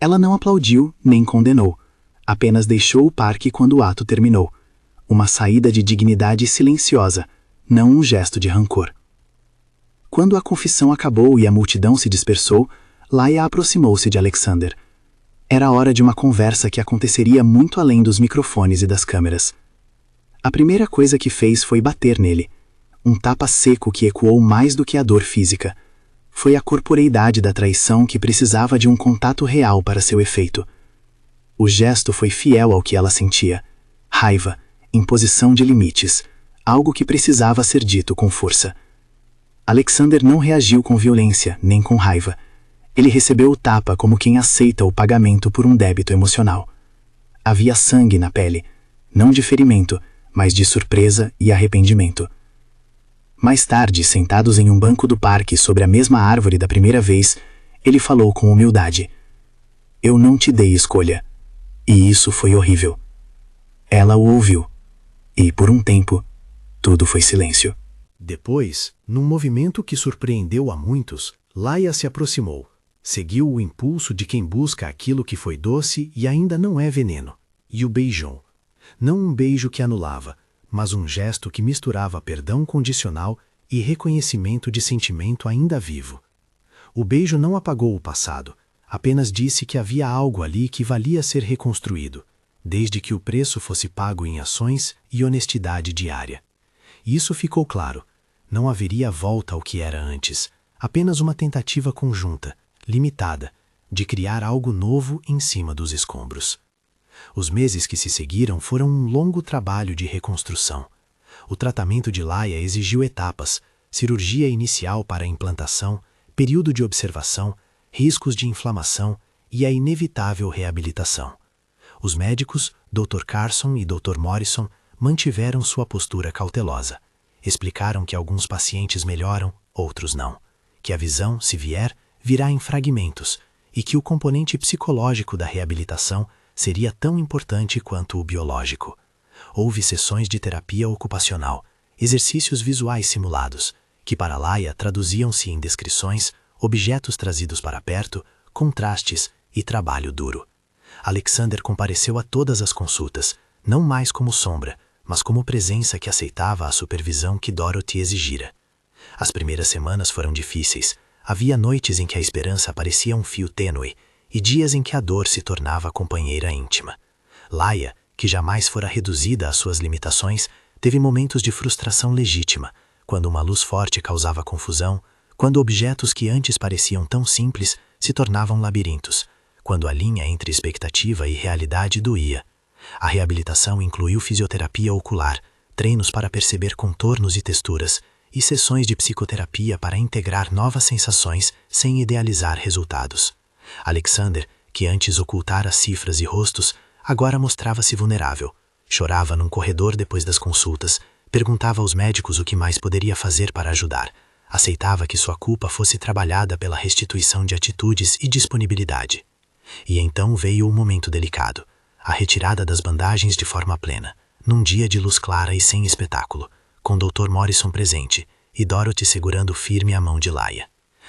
Ela não aplaudiu nem condenou, apenas deixou o parque quando o ato terminou. Uma saída de dignidade silenciosa, não um gesto de rancor. Quando a confissão acabou e a multidão se dispersou, Laia aproximou-se de Alexander. Era hora de uma conversa que aconteceria muito além dos microfones e das câmeras. A primeira coisa que fez foi bater nele. Um tapa seco que ecoou mais do que a dor física. Foi a corporeidade da traição que precisava de um contato real para seu efeito. O gesto foi fiel ao que ela sentia. Raiva, imposição de limites, algo que precisava ser dito com força. Alexander não reagiu com violência, nem com raiva. Ele recebeu o tapa como quem aceita o pagamento por um débito emocional. Havia sangue na pele, não de ferimento, mas de surpresa e arrependimento. Mais tarde, sentados em um banco do parque sobre a mesma árvore da primeira vez, ele falou com humildade: "Eu não te dei escolha, e isso foi horrível." Ela o ouviu, e por um tempo, tudo foi silêncio. Depois, num movimento que surpreendeu a muitos, Laia se aproximou. Seguiu o impulso de quem busca aquilo que foi doce e ainda não é veneno, e o beijou. Não um beijo que anulava, mas um gesto que misturava perdão condicional e reconhecimento de sentimento ainda vivo. O beijo não apagou o passado, apenas disse que havia algo ali que valia ser reconstruído, desde que o preço fosse pago em ações e honestidade diária. Isso ficou claro. Não haveria volta ao que era antes, apenas uma tentativa conjunta, limitada, de criar algo novo em cima dos escombros. Os meses que se seguiram foram um longo trabalho de reconstrução. O tratamento de Laia exigiu etapas: cirurgia inicial para a implantação, período de observação, riscos de inflamação e a inevitável reabilitação. Os médicos, Dr. Carson e Dr. Morrison, mantiveram sua postura cautelosa. Explicaram que alguns pacientes melhoram, outros não. Que a visão, se vier, virá em fragmentos, e que o componente psicológico da reabilitação seria tão importante quanto o biológico. Houve sessões de terapia ocupacional, exercícios visuais simulados, que para Laia traduziam-se em descrições, objetos trazidos para perto, contrastes e trabalho duro. Alexander compareceu a todas as consultas, não mais como sombra, mas como presença que aceitava a supervisão que Dorothy exigira. As primeiras semanas foram difíceis. Havia noites em que a esperança parecia um fio tênue e dias em que a dor se tornava companheira íntima. Laia, que jamais fora reduzida às suas limitações, teve momentos de frustração legítima, quando uma luz forte causava confusão, quando objetos que antes pareciam tão simples se tornavam labirintos, quando a linha entre expectativa e realidade doía. A reabilitação incluiu fisioterapia ocular, treinos para perceber contornos e texturas, e sessões de psicoterapia para integrar novas sensações sem idealizar resultados. Alexander, que antes ocultara cifras e rostos, agora mostrava-se vulnerável. Chorava num corredor depois das consultas, perguntava aos médicos o que mais poderia fazer para ajudar. Aceitava que sua culpa fosse trabalhada pela restituição de atitudes e disponibilidade. E então veio o momento delicado, a retirada das bandagens de forma plena, num dia de luz clara e sem espetáculo, com Dr. Morrison presente e Dorothy segurando firme a mão de Laia.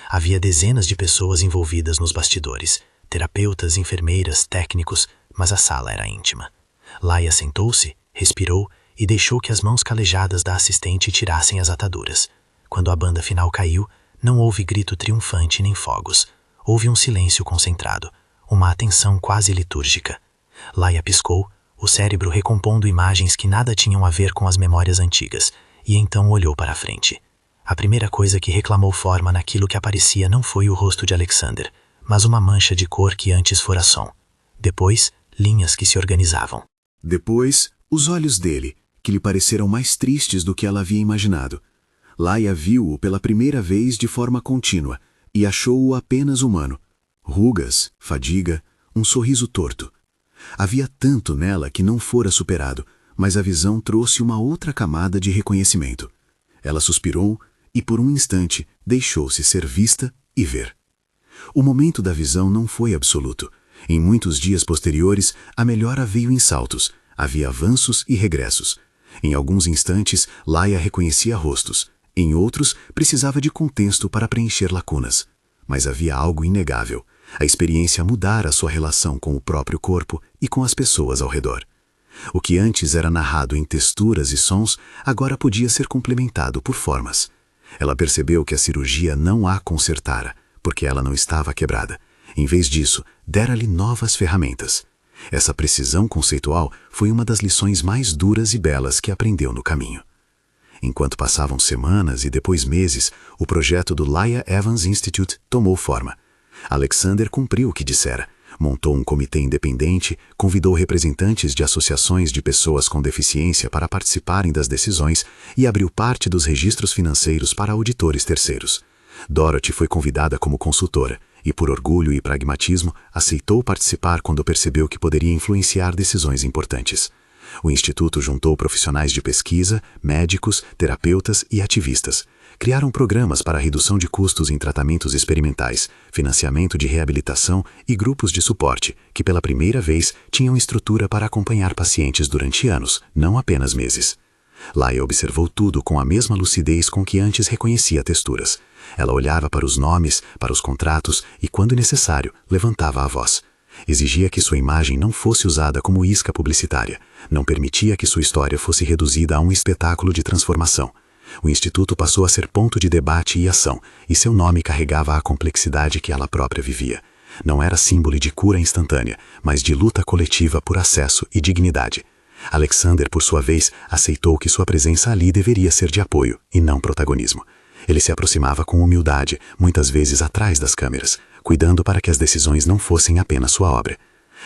Havia dezenas de pessoas envolvidas nos bastidores, terapeutas, enfermeiras, técnicos, mas a sala era íntima. Laia sentou-se, respirou e deixou que as mãos calejadas da assistente tirassem as ataduras. Quando a banda final caiu, não houve grito triunfante nem fogos. Houve um silêncio concentrado, uma atenção quase litúrgica. Laia piscou, o cérebro recompondo imagens que nada tinham a ver com as memórias antigas, e então olhou para a frente. A primeira coisa que reclamou forma naquilo que aparecia não foi o rosto de Alexander, mas uma mancha de cor que antes fora som. Depois, linhas que se organizavam. Depois, os olhos dele, que lhe pareceram mais tristes do que ela havia imaginado. Laia viu-o pela primeira vez de forma contínua e achou-o apenas humano. Rugas, fadiga, um sorriso torto. Havia tanto nela que não fora superado, mas a visão trouxe uma outra camada de reconhecimento. Ela suspirou e, por um instante, deixou-se ser vista e ver. O momento da visão não foi absoluto. Em muitos dias posteriores, a melhora veio em saltos. Havia avanços e regressos. Em alguns instantes, Laia reconhecia rostos. Em outros, precisava de contexto para preencher lacunas. Mas havia algo inegável. A experiência mudara sua relação com o próprio corpo e com as pessoas ao redor. O que antes era narrado em texturas e sons, agora podia ser complementado por formas. Ela percebeu que a cirurgia não a consertara, porque ela não estava quebrada. Em vez disso, dera-lhe novas ferramentas. Essa precisão conceitual foi uma das lições mais duras e belas que aprendeu no caminho. Enquanto passavam semanas e depois meses, o projeto do Laia Evans Institute tomou forma. Alexander cumpriu o que dissera. Montou um comitê independente, convidou representantes de associações de pessoas com deficiência para participarem das decisões e abriu parte dos registros financeiros para auditores terceiros. Dorothy foi convidada como consultora e, por orgulho e pragmatismo, aceitou participar quando percebeu que poderia influenciar decisões importantes. O Instituto juntou profissionais de pesquisa, médicos, terapeutas e ativistas. Criaram programas para redução de custos em tratamentos experimentais, financiamento de reabilitação e grupos de suporte, que pela primeira vez tinham estrutura para acompanhar pacientes durante anos, não apenas meses. Laia observou tudo com a mesma lucidez com que antes reconhecia texturas. Ela olhava para os nomes, para os contratos e, quando necessário, levantava a voz. Exigia que sua imagem não fosse usada como isca publicitária. Não permitia que sua história fosse reduzida a um espetáculo de transformação. O Instituto passou a ser ponto de debate e ação, e seu nome carregava a complexidade que ela própria vivia. Não era símbolo de cura instantânea, mas de luta coletiva por acesso e dignidade. Alexander, por sua vez, aceitou que sua presença ali deveria ser de apoio e não protagonismo. Ele se aproximava com humildade, muitas vezes atrás das câmeras, cuidando para que as decisões não fossem apenas sua obra.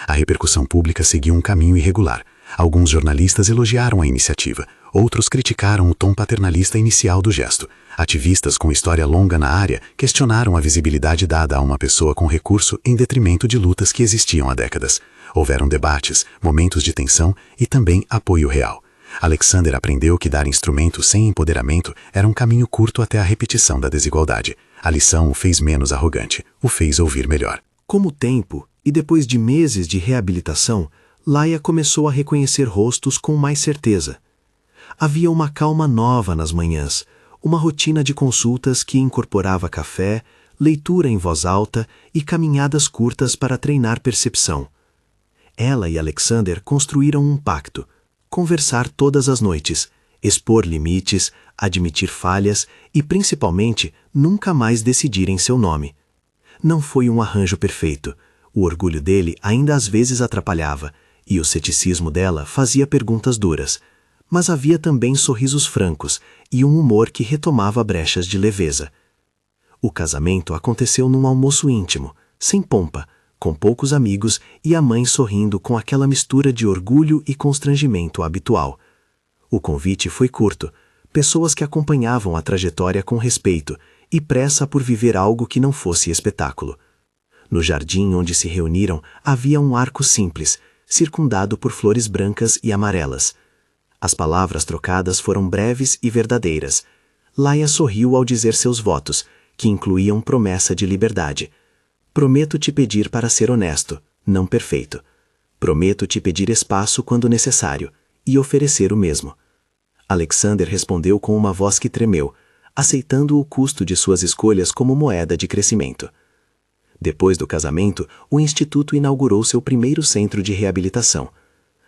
A repercussão pública seguiu um caminho irregular. Alguns jornalistas elogiaram a iniciativa, outros criticaram o tom paternalista inicial do gesto. Ativistas com história longa na área questionaram a visibilidade dada a uma pessoa com recurso em detrimento de lutas que existiam há décadas. Houveram debates, momentos de tensão e também apoio real. Alexander aprendeu que dar instrumento sem empoderamento era um caminho curto até a repetição da desigualdade. A lição o fez menos arrogante, o fez ouvir melhor. Com o tempo, e depois de meses de reabilitação, Laia começou a reconhecer rostos com mais certeza. Havia uma calma nova nas manhãs, uma rotina de consultas que incorporava café, leitura em voz alta e caminhadas curtas para treinar percepção. Ela e Alexander construíram um pacto: conversar todas as noites, expor limites, admitir falhas e, principalmente, nunca mais decidir em seu nome. Não foi um arranjo perfeito. O orgulho dele ainda às vezes atrapalhava, e o ceticismo dela fazia perguntas duras. Mas havia também sorrisos francos e um humor que retomava brechas de leveza. O casamento aconteceu num almoço íntimo, sem pompa, com poucos amigos e a mãe sorrindo com aquela mistura de orgulho e constrangimento habitual. O convite foi curto, pessoas que acompanhavam a trajetória com respeito e pressa por viver algo que não fosse espetáculo. No jardim onde se reuniram havia um arco simples, circundado por flores brancas e amarelas. As palavras trocadas foram breves e verdadeiras. Laia sorriu ao dizer seus votos, que incluíam promessa de liberdade. Prometo te pedir para ser honesto, não perfeito. Prometo te pedir espaço quando necessário, e oferecer o mesmo. Alexander respondeu com uma voz que tremeu, aceitando o custo de suas escolhas como moeda de crescimento. Depois do casamento, o Instituto inaugurou seu primeiro centro de reabilitação.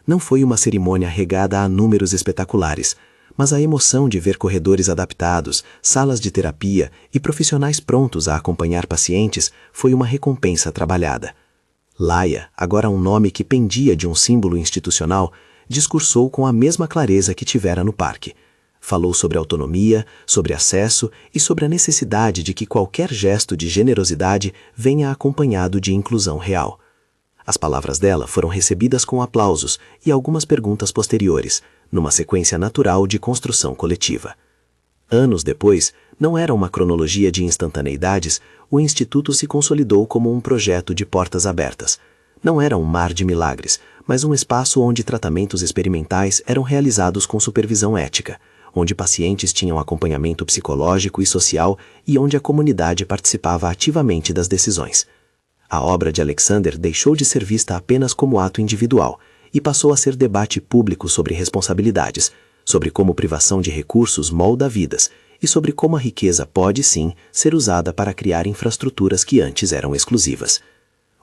Não foi uma cerimônia regada a números espetaculares, mas a emoção de ver corredores adaptados, salas de terapia e profissionais prontos a acompanhar pacientes foi uma recompensa trabalhada. Laia, agora um nome que pendia de um símbolo institucional, discursou com a mesma clareza que tivera no parque. Falou sobre autonomia, sobre acesso e sobre a necessidade de que qualquer gesto de generosidade venha acompanhado de inclusão real. As palavras dela foram recebidas com aplausos e algumas perguntas posteriores, numa sequência natural de construção coletiva. Anos depois, não era uma cronologia de instantaneidades, o Instituto se consolidou como um projeto de portas abertas. Não era um mar de milagres, mas um espaço onde tratamentos experimentais eram realizados com supervisão ética, onde pacientes tinham acompanhamento psicológico e social e onde a comunidade participava ativamente das decisões. A obra de Alexander deixou de ser vista apenas como ato individual e passou a ser debate público sobre responsabilidades, sobre como privação de recursos molda vidas e sobre como a riqueza pode, sim, ser usada para criar infraestruturas que antes eram exclusivas.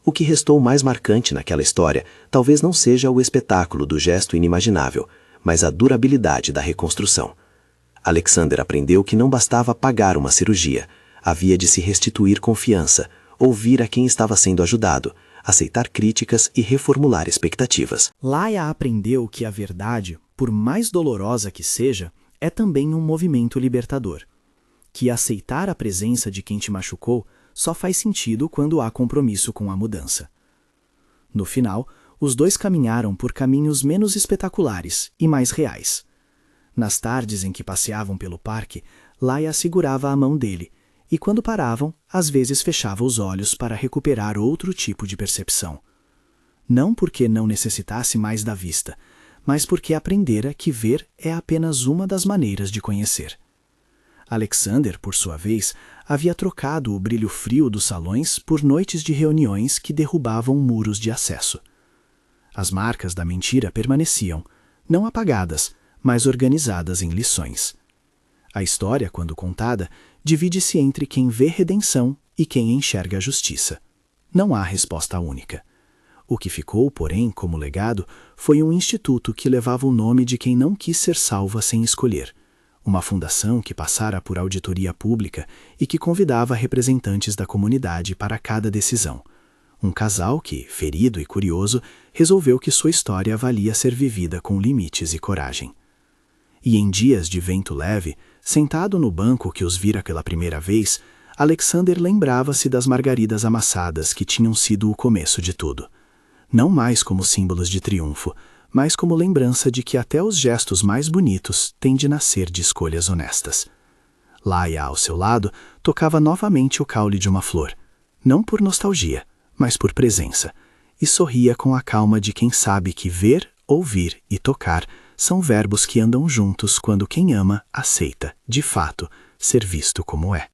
O que restou mais marcante naquela história talvez não seja o espetáculo do gesto inimaginável, mas a durabilidade da reconstrução. Alexander aprendeu que não bastava pagar uma cirurgia, havia de se restituir confiança, ouvir a quem estava sendo ajudado, aceitar críticas e reformular expectativas. Laia aprendeu que a verdade, por mais dolorosa que seja, é também um movimento libertador. Que aceitar a presença de quem te machucou só faz sentido quando há compromisso com a mudança. No final, os dois caminharam por caminhos menos espetaculares e mais reais. Nas tardes em que passeavam pelo parque, Laia segurava a mão dele, e quando paravam, às vezes fechava os olhos para recuperar outro tipo de percepção. Não porque não necessitasse mais da vista, mas porque aprendera que ver é apenas uma das maneiras de conhecer. Alexander, por sua vez, havia trocado o brilho frio dos salões por noites de reuniões que derrubavam muros de acesso. As marcas da mentira permaneciam, não apagadas, mas organizadas em lições. A história, quando contada, divide-se entre quem vê redenção e quem enxerga a justiça. Não há resposta única. O que ficou, porém, como legado, foi um instituto que levava o nome de quem não quis ser salva sem escolher, uma fundação que passara por auditoria pública e que convidava representantes da comunidade para cada decisão. Um casal que, ferido e curioso, resolveu que sua história valia ser vivida com limites e coragem. E em dias de vento leve, sentado no banco que os vira pela primeira vez, Alexander lembrava-se das margaridas amassadas que tinham sido o começo de tudo. Não mais como símbolos de triunfo, mas como lembrança de que até os gestos mais bonitos têm de nascer de escolhas honestas. Laia, ao seu lado, tocava novamente o caule de uma flor, não por nostalgia, mas por presença, e sorria com a calma de quem sabe que ver, ouvir e tocar são verbos que andam juntos quando quem ama aceita, de fato, ser visto como é.